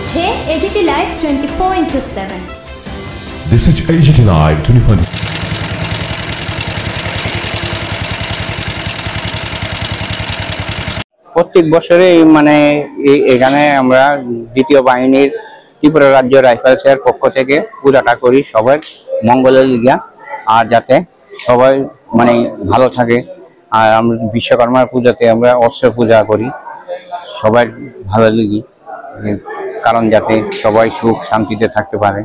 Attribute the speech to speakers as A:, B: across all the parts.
A: দেখছে AGT live 24/7।
B: This is AGT Live 24.
C: প্রত্যেক বছরে মানে এখানে আমরা দ্বিতীয় বাহিনীর ত্রিপুরা রাজ্য রাইফেলসের পক্ষ থেকে পূজাটা করি সবার মঙ্গলের লিগা, আর যাতে সবাই মানে ভালো থাকে। আর আমরা বিশ্বকর্মার পূজাতে আমরা অস্ত্র পূজা করি সবাই ভালো লিগি, কারণ যাতে সবাই সুখ শান্তিতে থাকতে পারে।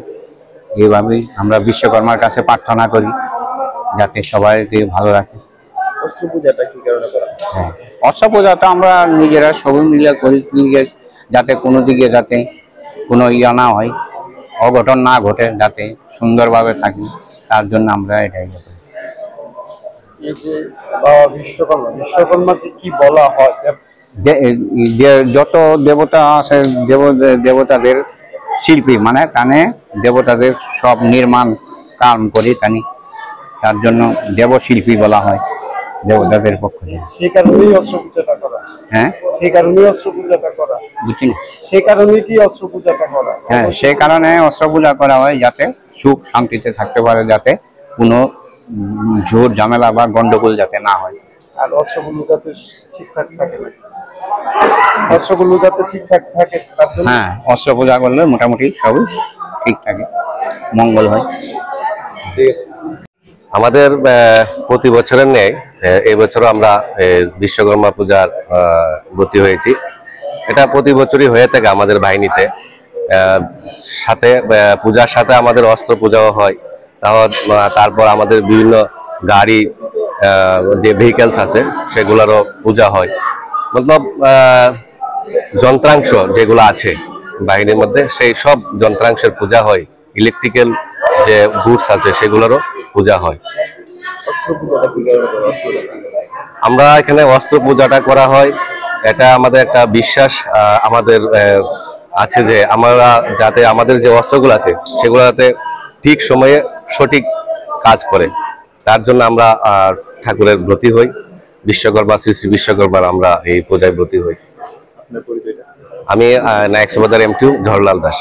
C: এইভাবেই আমরা বিশ্বকর্মার কাছে প্রার্থনা করি যাতে সবাইকে ভালো রাখে।
D: অস্ত্র পূজাটা কি কারণে করা?
C: হ্যাঁ, অস্ত্র পূজাটা আমরা নিজেরা সবাই মিলে করি, যাতে কোনো দিকে যাতে কোনো ইয়া না হয়, অঘটন না ঘটে, যাতে সুন্দরভাবে থাকি, তার জন্য আমরা এটাই করি।
D: এই যে বিশ্বকর্মাকে কি বলা হয়?
C: যত দেবতা আছে দেবতাদের শিল্পী, মানে টানে দেবতাদের সব নির্মাণ কাম করি টানি, তার জন্য দেবশিল্পী বলা হয় দেবতাদের পক্ষ থেকে।
D: সেই কারণেই অস্ত্র পূজাটা করা।
C: হ্যাঁ,
D: সেই কারণেই অস্ত্র পূজাটা করা।
C: বুঝছি না।
D: সেই কারণেই কি অস্ত্র পূজাটা করা?
C: হ্যাঁ, সেই কারণে অস্ত্র পূজা করা হয় যাতে সুখ শান্তিতে থাকতে পারে, যাতে কোনো ঝোর ঝামেলা বা গন্ডগোল যাতে না হয়।
D: আর অস্ত্রগুলো যাতে ঠিকঠাক থাকে, অস্ত্রগুলো যাতে ঠিকঠাক থাকে তার জন্য।
C: হ্যাঁ, অস্ত্র পূজা করলে মোটামুটি সবই ঠিক থাকে, মঙ্গল হয়।
E: আমাদের প্রতি বছরের ন্যায় এই বছর আমরা বিশ্বকর্মা পূজার ব্রতী হয়েছি। এটা প্রতি বছরই হয়ে থাকে আমাদের বাহিনীতে। সাথে পূজার সাথে আমাদের অস্ত্র পূজাও হয়। তারপর আমাদের বিভিন্ন গাড়ি যে ভেহিকেলস আছে সেগুলোরও পূজা হয়। মতলব যন্ত্রাংশ যেগুলো আছে বাহিনীর মধ্যে সেই সব যন্ত্রাংশের পূজা হয়। ইলেকট্রিক্যাল যে গুডস আছে সেগুলোরও পূজা হয়। আমরা এখানে অস্ত্র পূজাটা করা হয়, এটা আমাদের একটা বিশ্বাস আমাদের আছে যে আমরা যাতে আমাদের যে অস্ত্রগুলো আছে সেগুলো যাতে ঠিক সময়ে সঠিক কাজ করে, তার জন্য আমরা ঠাকুরের ব্রতী হই। বিশ্বকর্মা শ্রী শ্রী বিশ্বকর্মার আমরা এই পূজায় ব্রতী হই। আমি নায়ক সুবেদার M2 ঝড়লাল দাস।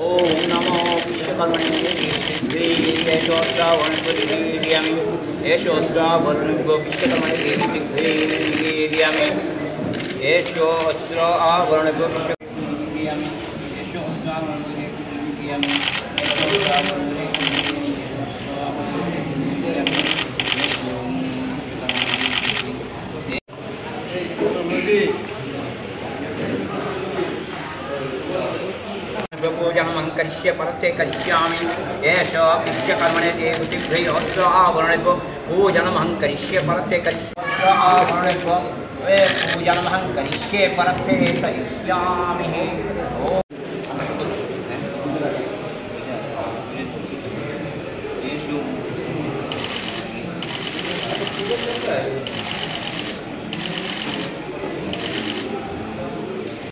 F: ओम नमो विश्वकर्मणे एषो श्रावणपतिवीर्यम् एषो श्रावणो विश्वकर्मणे वीर्यम् एषो श्रावणो विश्वकर्मणे एषो श्रावणो पूजनमं करिष्ये परते करिष्यामि एषो विश्वकर्मणे देवतिभ्यो श्रावणो पूजनमं करिष्ये परते करिष्यामि पूजनमं करिष्ये परते करिष्यामि।